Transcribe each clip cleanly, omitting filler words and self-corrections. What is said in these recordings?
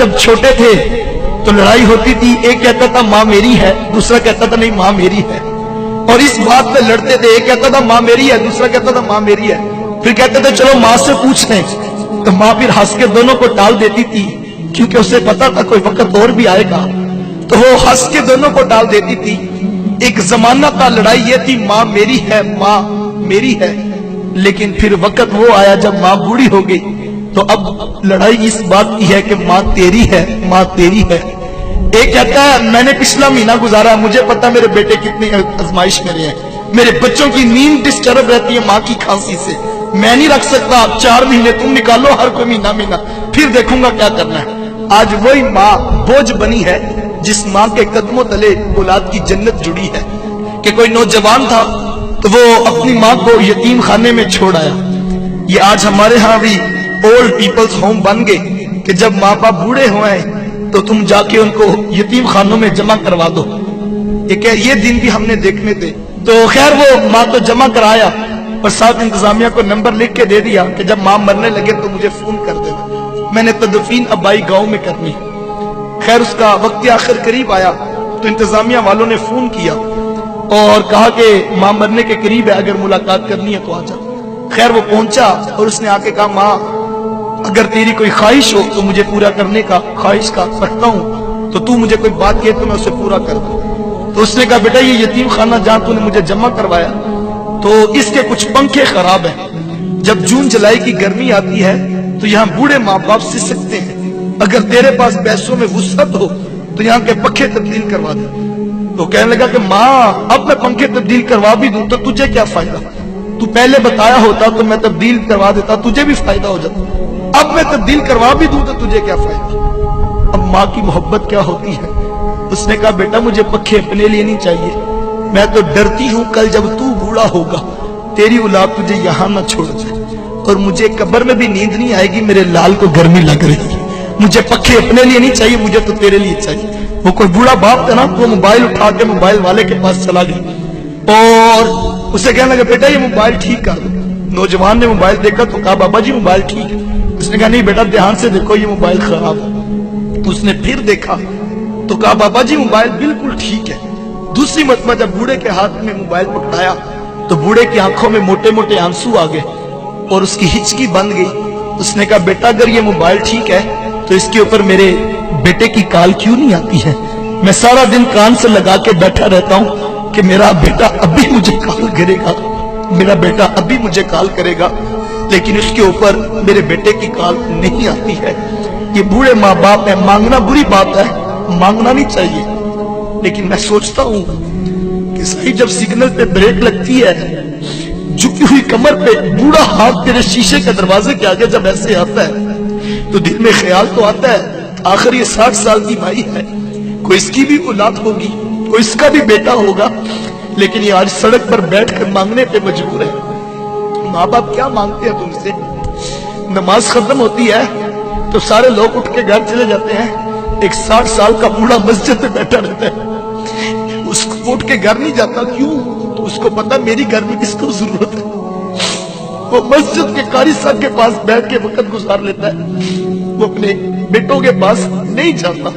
جب چھوٹے تھے تو لڑائی ہوتی تھی، ایک کہتا تھا ماں میری ہے، دوسرا کہتا تھا نہیں ماں میری ہے، اور اس بات پہ لڑتے تھے، ایک کہتا تھا ماں میری ہے، دوسرا کہتا تھا ماں میری ہے، پھر کہتے تھے چلو ماں سے پوچھ لیں، تو ماں پھر ہنس کے دونوں کو ٹال دیتی تھی، کیونکہ اسے پتا تھا کوئی وقت اور بھی آئے گا، تو وہ ہنس کے دونوں کو ٹال دیتی تھی۔ ایک زمانہ تھا لڑائی یہ تھی ماں میری ہے، ماں میری ہے، لیکن پھر وقت وہ آیا جب ماں بوڑھی ہو گئی، تو اب لڑائی اس بات کی ہے کہ ماں تیری ہے، ماں تیری ہے۔ ایک کہتا ہے میں نے پچھلا مہینہ گزارا، مجھے پتا میرے بیٹے کتنی آزمائش میں رہے ہیں، میرے بچوں کی نیند ڈسٹرب رہتی ہے ماں کی کھانسی سے، میں نہیں رکھ سکتا، 4 مہینے تم نکالو، ہر کوئی مہینہ پھر دیکھوں گا کیا کرنا ہے۔ آج وہی ماں بوجھ بنی ہے جس ماں کے قدموں تلے اولاد کی جنت جڑی ہے۔ کہ کوئی نوجوان تھا تو وہ اپنی ماں کو یتیم خانے میں چھوڑ آیا۔ یہ آج ہمارے ہاں بھی اولڈ پیپلز ہوم بن گئے کہ جب ماں باپ بوڑھے ہوئے تو تم جا کے ان کو یتیم خانوں میں جمع کروا دو۔ یہ دن بھی ہم نے دیکھنے تھے۔ تو خیر وہ ماں تو جمع کرایا اور ساتھ انتظامیہ کو نمبر لکھ کے دے دیا کہ جب ماں مرنے لگے تو مجھے فون کر دینا، میں نے تدفین ابائی گاؤں میں کرنی۔ خیر اس کا وقت آخر قریب آیا تو انتظامیہ والوں نے فون کیا اور کہا کہ ماں مرنے کے قریب ہے، اگر ملاقات کرنی ہے تو آ جا۔ خیر وہ پہنچا اور اس نے آ کے کہا ماں اگر تیری کوئی خواہش ہو تو مجھے پورا کرنے کا خواہش کا رکھتا ہوں، تو تو مجھے کوئی بات کہے تو میں اسے پورا کر دوں۔ تو اس نے کہا بیٹا یہ یتیم خانہ جہاں تو نے مجھے جمع کروایا تو اس کے کچھ پنکھے خراب ہیں، جب جون جولائی کی گرمی آتی ہے تو یہاں بوڑھے ماں باپ سے سکتے ہیں، اگر تیرے پاس پیسوں میں وسعت ہو تو یہاں کے پنکھے تبدیل کروا دے۔ تو کہنے لگا کہ ماں اب میں پنکھے تبدیل کروا بھی دوں تو تجھے کیا فائدہ، تو پہلے بتایا ہوتا تو میں تبدیل کروا دیتا، تجھے بھی فائدہ ہو جاتا، اب میں تبدیل کروا بھی دوں تو تجھے کیا فائدہ۔ اب ماں کی محبت کیا ہوتی ہے۔ اس نے کہا بیٹا مجھے پنکھے اپنے لیے نہیں چاہیے، میں تو ڈرتی ہوں کل جب تو بوڑھا ہوگا تیری اولاد تجھے یہاں نہ چھوڑ جائے، اور مجھے قبر میں بھی نیند نہیں آئے گی، میرے لال کو گرمی لگ رہی ہے، مجھے پنکھے اپنے لیے نہیں چاہیے، مجھے تو تیرے لیے چاہیے۔ وہ کوئی بوڑھا باپ تھا نا، وہ موبائل اٹھا کے موبائل والے کے پاس چلا گیا اور اسے کہنے لگا بیٹا یہ موبائل ٹھیک کر دو۔ نوجوان نے موبائل دیکھا تو کہا بابا جی موبائل ٹھیک ہے۔ اس نے کہا نہیں بیٹا دھیان سے دیکھو یہ موبائل خراب ہے۔ اس نے پھر دیکھا تو کہا بابا جی موبائل بالکل ٹھیک ہے۔ دوسری مرتبہ جب بوڑھے کے ہاتھ میں موبائل پکڑایا تو بوڑھے کی آنکھوں میں موٹے موٹے آنسو آ گئے اور اس کی ہچکی بن گئی۔ اس نے کہا بیٹا اگر یہ موبائل ٹھیک ہے تو اس کے اوپر میرے بیٹے کی کال کیوں نہیں آتی ہے؟ میں سارا دن کان سے لگا کے بیٹھا رہتا ہوں کہ میرا بیٹا ابھی مجھے کال کرے گا، میرا بیٹا ابھی مجھے کال کرے گا، لیکن اس کے اوپر میرے بیٹے کی کال نہیں آتی ہے۔ یہ بوڑھے ماں باپ ہے، مانگنا بری بات ہے، مانگنا نہیں چاہیے، لیکن میں سوچتا ہوں کہ صحیح جب سگنل پہ بریک لگتی ہے، جھکی ہوئی کمر پہ بوڑھا ہاتھ تیرے شیشے کے دروازے کے آگے جب ایسے آتا ہے تو دل میں خیال تو آتا ہے آخر یہ 60 سال کی بھائی ہے، کوئی اس کی بھی اولاد ہوگی، کوئی اس کا بھی بیٹا ہوگا، لیکن یہ آج سڑک پر بیٹھ کر مانگنے پہ مجبور ہے۔ ماں باپ کیا مانگتے ہیں تم سے؟ نماز ختم ہوتی ہے تو سارے لوگ اٹھ کے گھر چلے جاتے ہیں، ایک 60 سال کا بوڑھا مسجد میں بیٹھا رہتا ہے، اس کو اٹھ کے گھر نہیں جاتا، کیوں؟ تو اس کو پتا میری گھر میں کس کو ضرورت ہے، وہ مسجد کے قاری صاحب کے پاس بیٹھ کے وقت گزار لیتا ہے، وہ اپنے بیٹوں کے پاس نہیں جاتا۔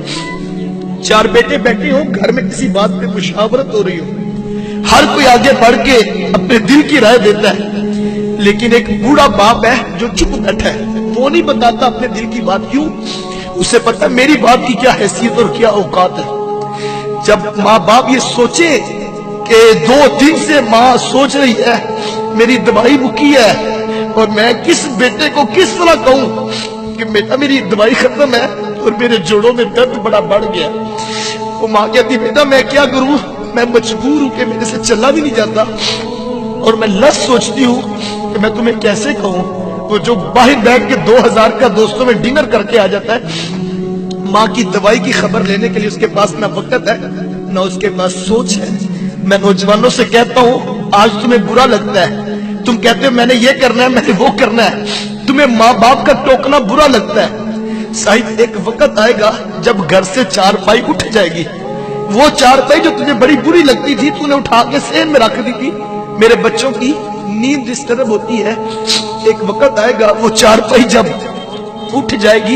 4 بیٹے بیٹھے ہوں گھر میں کسی بات پہ مشاورت ہو رہی ہو، ہر کوئی آگے بڑھ کے اپنے دل کی رائے دیتا ہے، لیکن ایک بوڑھا باپ ہے جو چپ بیٹھا ہے، وہ نہیں بتاتا اپنے دل کی بات، کیوں؟ اسے پتا میری بات کی کیا حیثیت اور کیا اوقات ہے۔ جب ماں باپ یہ سوچے کہ 2 دن سے ماں سوچ رہی ہے میری دوائی مکی ہے اور میں کس بیٹے کو کس طرح کہوں کہ بیٹا میری دوائی ختم ہے اور میرے جوڑوں میں درد بڑا بڑھ گیا، وہ ماں کہتی بیٹا میں کیا کروں، میں مجبور ہوں کہ میرے سے چلا بھی نہیں جاتا، اور میں لفظ سوچتی ہوں کہ میں تمہیں کیسے کہوں۔ وہ جو باہر بیٹھ کے 2000 کا دوستوں میں ڈنر کر کے آ جاتا ہے، ماں کی دوائی کی خبر لینے کے لیے اس کے پاس نہ وقت ہے نہ اس کے پاس سوچ ہے۔ میں نوجوانوں سے کہتا ہوں آج تمہیں برا لگتا ہے، تم کہتے ہو میں نے یہ کرنا ہے، میں نے وہ کرنا ہے، تمہیں ماں باپ کا ٹوکنا برا لگتا ہے۔ صاحب ایک وقت آئے گا جب گھر سے 4 پائی اٹھ جائے گی، وہ 4 پائی جو تجھے بڑی بری لگتی تھی تو نے اٹھا کے سین میں رکھ دی تھی، میرے بچوں کی نیند ڈسٹرب ہوتی ہے، ایک وقت آئے گا وہ 4 پائی جب اٹھ جائے گی